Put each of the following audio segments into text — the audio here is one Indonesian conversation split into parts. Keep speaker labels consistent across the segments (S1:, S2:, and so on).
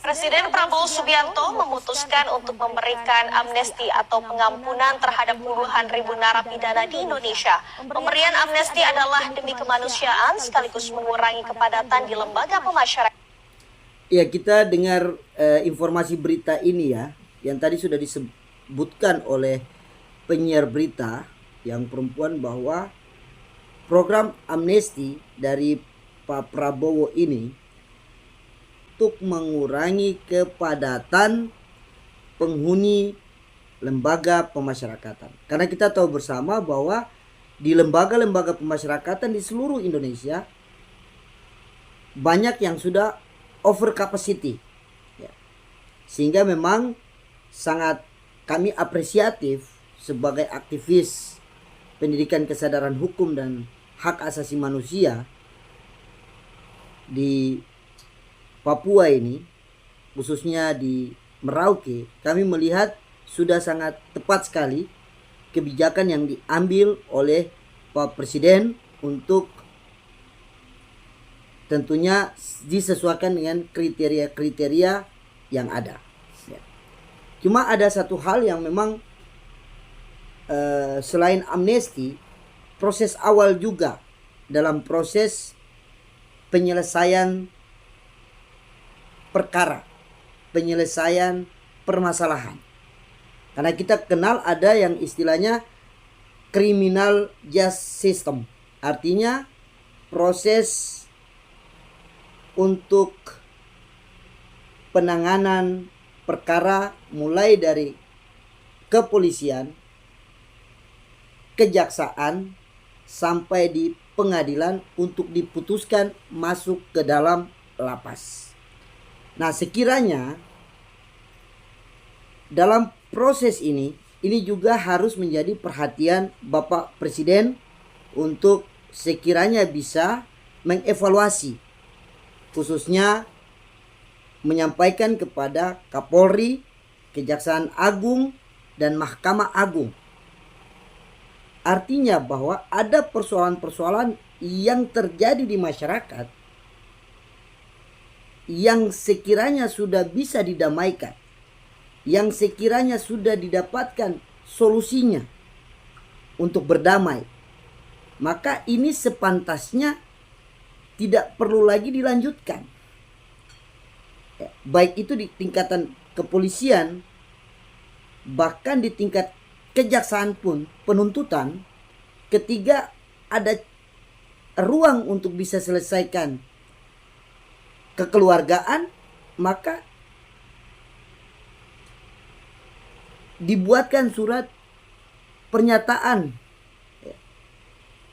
S1: Presiden Prabowo Subianto memutuskan untuk memberikan amnesti atau pengampunan terhadap puluhan ribu narapidana di Indonesia. Pemberian amnesti adalah demi kemanusiaan sekaligus mengurangi kepadatan di lembaga pemasyarakatan.
S2: Ya, kita dengar informasi berita ini ya, yang tadi sudah disebutkan oleh penyiar berita yang perempuan bahwa program amnesti dari Pak Prabowo ini untuk mengurangi kepadatan penghuni lembaga pemasyarakatan. Karena kita tahu bersama bahwa di lembaga-lembaga pemasyarakatan di seluruh Indonesia banyak yang sudah over capacity ya. Sehingga memang sangat kami apresiatif sebagai aktivis pendidikan kesadaran hukum dan hak asasi manusia di Papua ini, khususnya di Merauke, kami melihat sudah sangat tepat sekali kebijakan yang diambil oleh Pak Presiden untuk tentunya disesuaikan dengan kriteria-kriteria yang ada. Cuma ada satu hal yang memang selain amnesti, proses awal juga dalam proses penyelesaian perkara, penyelesaian permasalahan. Karena kita kenal ada yang istilahnya criminal justice system. Artinya proses untuk penanganan perkara mulai dari kepolisian, kejaksaan, sampai di pengadilan untuk diputuskan masuk ke dalam lapas. Nah, sekiranya dalam proses ini juga harus menjadi perhatian Bapak Presiden untuk sekiranya bisa mengevaluasi, khususnya menyampaikan kepada Kapolri, Kejaksaan Agung, dan Mahkamah Agung. Artinya bahwa ada persoalan-persoalan yang terjadi di masyarakat yang sekiranya sudah bisa didamaikan, yang sekiranya sudah didapatkan solusinya untuk berdamai, maka ini sepantasnya tidak perlu lagi dilanjutkan. Baik itu di tingkatan kepolisian, bahkan di tingkat kejaksaan pun, penuntutan, ketika ada ruang untuk bisa selesaikan kekeluargaan, maka dibuatkan surat pernyataan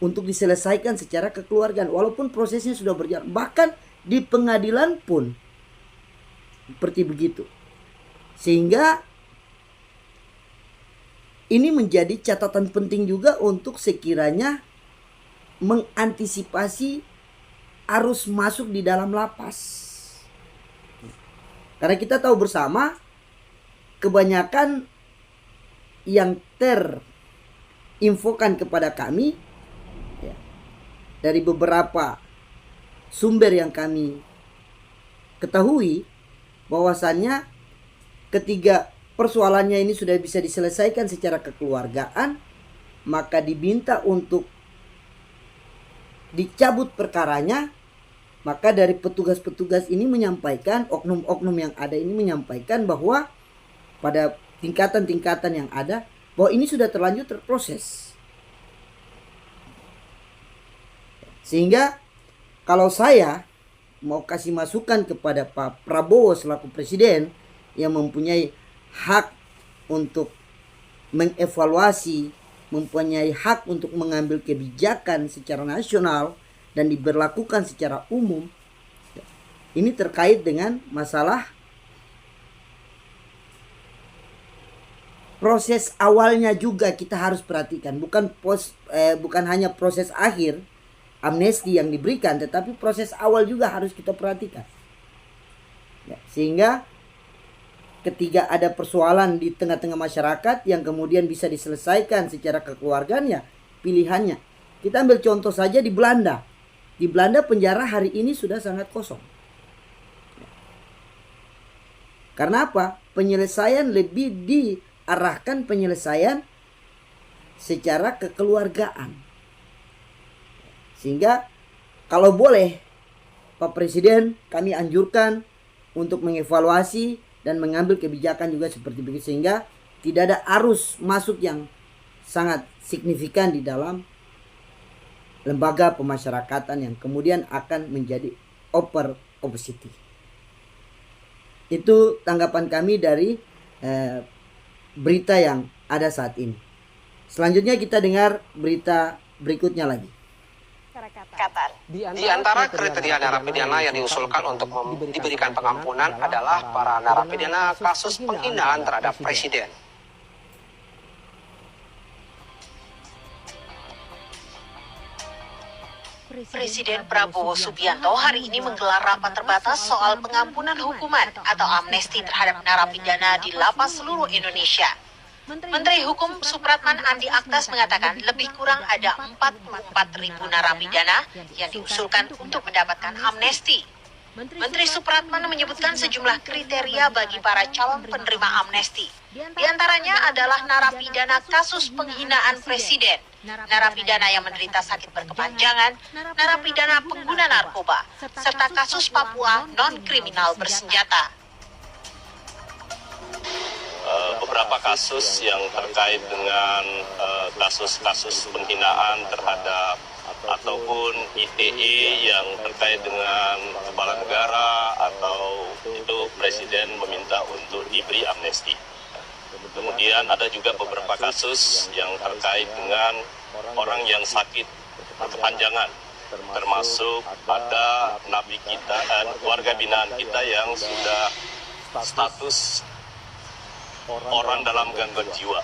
S2: untuk diselesaikan secara kekeluargaan walaupun prosesnya sudah berjalan. Bahkan di pengadilan pun seperti begitu. Sehingga ini menjadi catatan penting juga untuk sekiranya mengantisipasi arus masuk di dalam lapas. Karena kita tahu bersama kebanyakan yang terinfokan kepada kami ya, dari beberapa sumber yang kami ketahui bahwasannya ketiga persoalannya ini sudah bisa diselesaikan secara kekeluargaan, maka diminta untuk dicabut perkaranya. Maka dari petugas-petugas ini menyampaikan, oknum-oknum yang ada ini menyampaikan bahwa pada tingkatan-tingkatan yang ada, bahwa ini sudah terlanjur terproses. Sehingga kalau saya mau kasih masukan kepada Pak Prabowo selaku Presiden yang mempunyai hak untuk mengevaluasi, mempunyai hak untuk mengambil kebijakan secara nasional dan diberlakukan secara umum, ini terkait dengan masalah proses awalnya juga kita harus perhatikan, bukan hanya proses akhir amnesti yang diberikan, tetapi proses awal juga harus kita perhatikan ya, sehingga ketika ada persoalan di tengah-tengah masyarakat yang kemudian bisa diselesaikan secara kekeluargaan, ya pilihannya. Kita ambil contoh saja di Belanda. Di Belanda penjara hari ini sudah sangat kosong. Karena apa? Penyelesaian lebih diarahkan penyelesaian secara kekeluargaan. Sehingga kalau boleh Pak Presiden, kami anjurkan untuk mengevaluasi dan mengambil kebijakan juga seperti begitu, sehingga tidak ada arus masuk yang sangat signifikan di dalam lembaga pemasyarakatan yang kemudian akan menjadi over opacity. Itu tanggapan kami dari berita yang ada saat ini. Selanjutnya kita dengar berita berikutnya lagi.
S1: Qatar.
S3: Di antara kriteria narapidana yang diusulkan untuk diberikan pengampunan adalah para narapidana kasus penghinaan terhadap presiden.
S1: Presiden Prabowo Subianto hari ini menggelar rapat terbatas soal pengampunan hukuman atau amnesti terhadap narapidana di lapas seluruh Indonesia. Menteri Hukum Supratman Andi Aktas mengatakan lebih kurang ada 44.000 narapidana yang diusulkan untuk mendapatkan amnesti. Menteri Supratman menyebutkan sejumlah kriteria bagi para calon penerima amnesti. Di antaranya adalah narapidana kasus penghinaan presiden, narapidana yang menderita sakit berkepanjangan, narapidana pengguna narkoba, serta kasus Papua non-kriminal bersenjata.
S4: Beberapa kasus yang terkait dengan kasus-kasus penghinaan terhadap ataupun ITE yang terkait dengan kepala negara atau itu presiden meminta untuk diberi amnesti. Kemudian ada juga beberapa kasus yang terkait dengan orang yang sakit berkepanjangan, termasuk ada napi kita, warga binaan kita yang sudah status orang dalam gangguan jiwa,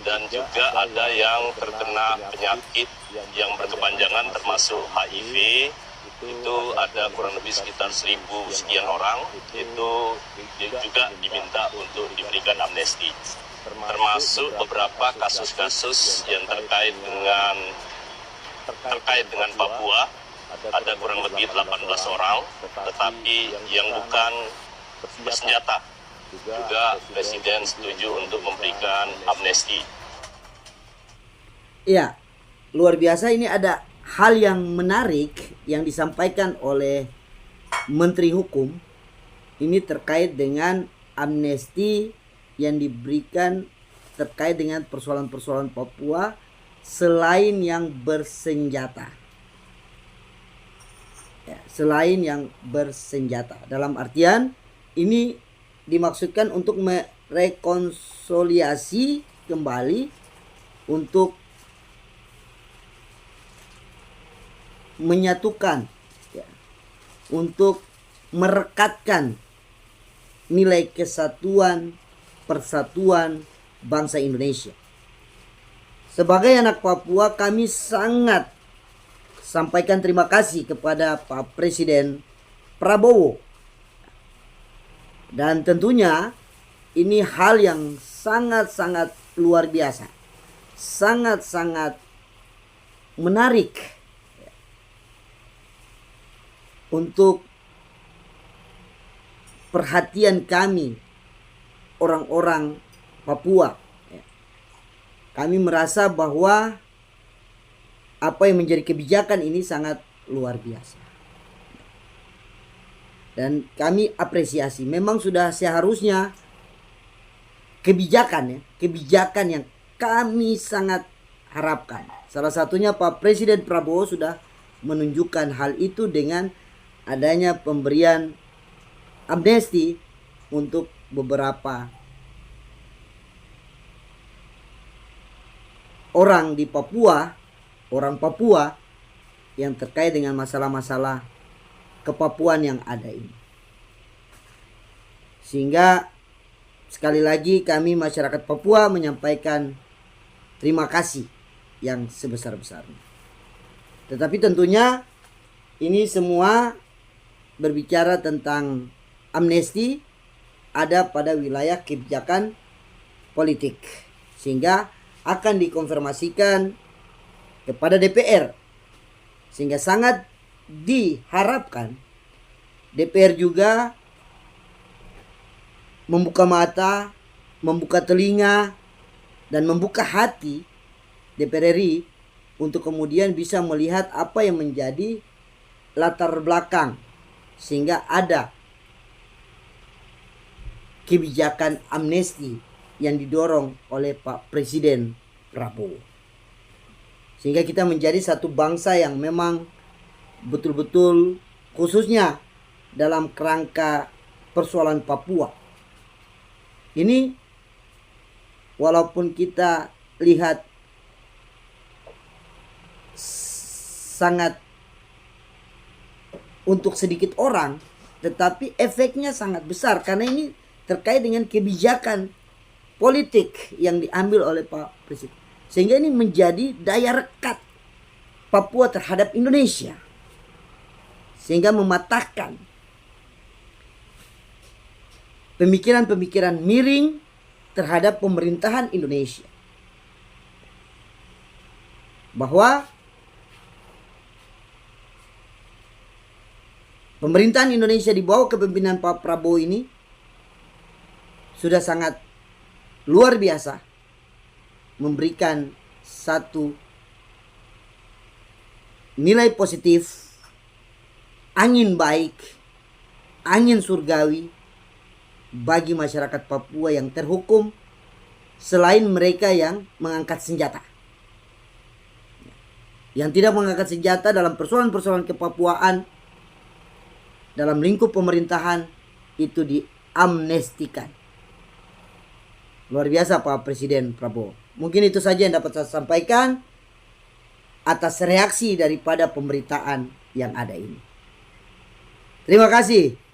S4: dan juga ada yang terkena penyakit yang berkepanjangan termasuk HIV. Itu ada kurang lebih sekitar 1.000 sekian orang, itu juga diminta untuk diberikan amnesti. Termasuk beberapa kasus-kasus yang terkait dengan Papua, ada kurang lebih 18 orang, tetapi yang bukan bersenjata. Juga presiden setuju untuk memberikan amnesti.
S2: Iya, luar biasa. Ini ada hal yang menarik yang disampaikan oleh Menteri Hukum. Ini terkait dengan amnesti yang diberikan terkait dengan persoalan-persoalan Papua selain yang bersenjata. Ya, selain yang bersenjata. Dalam artian ini dimaksudkan untuk merekonsiliasi kembali, untuk menyatukan, ya, untuk merekatkan nilai kesatuan, persatuan bangsa Indonesia. Sebagai anak Papua, kami sangat sampaikan terima kasih kepada Pak Presiden Prabowo. Dan tentunya ini hal yang sangat-sangat luar biasa, sangat-sangat menarik untuk perhatian kami orang-orang Papua. Kami merasa bahwa apa yang menjadi kebijakan ini sangat luar biasa. Dan kami apresiasi. Memang sudah seharusnya kebijakan yang kami sangat harapkan. Salah satunya Pak Presiden Prabowo sudah menunjukkan hal itu dengan adanya pemberian amnesti untuk beberapa orang di Papua, orang Papua yang terkait dengan masalah-masalah kepapuan yang ada ini. Sehingga sekali lagi kami masyarakat Papua menyampaikan terima kasih yang sebesar-besarnya. Tetapi tentunya ini semua berbicara tentang amnesti ada pada wilayah kebijakan politik, sehingga akan dikonfirmasikan kepada DPR, sehingga sangat diharapkan DPR juga membuka mata, membuka telinga, dan membuka hati DPR RI untuk kemudian bisa melihat apa yang menjadi latar belakang sehingga ada kebijakan amnesti yang didorong oleh Pak Presiden Prabowo. Sehingga kita menjadi satu bangsa yang memang betul-betul khususnya dalam kerangka persoalan Papua. Ini walaupun kita lihat sangat untuk sedikit orang, tetapi efeknya sangat besar karena ini terkait dengan kebijakan politik yang diambil oleh Pak Presiden. Sehingga ini menjadi daya rekat Papua terhadap Indonesia. Sehingga mematahkan pemikiran-pemikiran miring terhadap pemerintahan Indonesia. Bahwa pemerintahan Indonesia di bawah kepemimpinan Pak Prabowo ini sudah sangat luar biasa memberikan satu nilai positif, angin baik, angin surgawi bagi masyarakat Papua yang terhukum selain mereka yang mengangkat senjata. Yang tidak mengangkat senjata dalam persoalan-persoalan kepapuaan dalam lingkup pemerintahan itu diamnestikan. Luar biasa Pak Presiden Prabowo. Mungkin itu saja yang dapat saya sampaikan atas reaksi daripada pemberitaan yang ada ini. Terima kasih.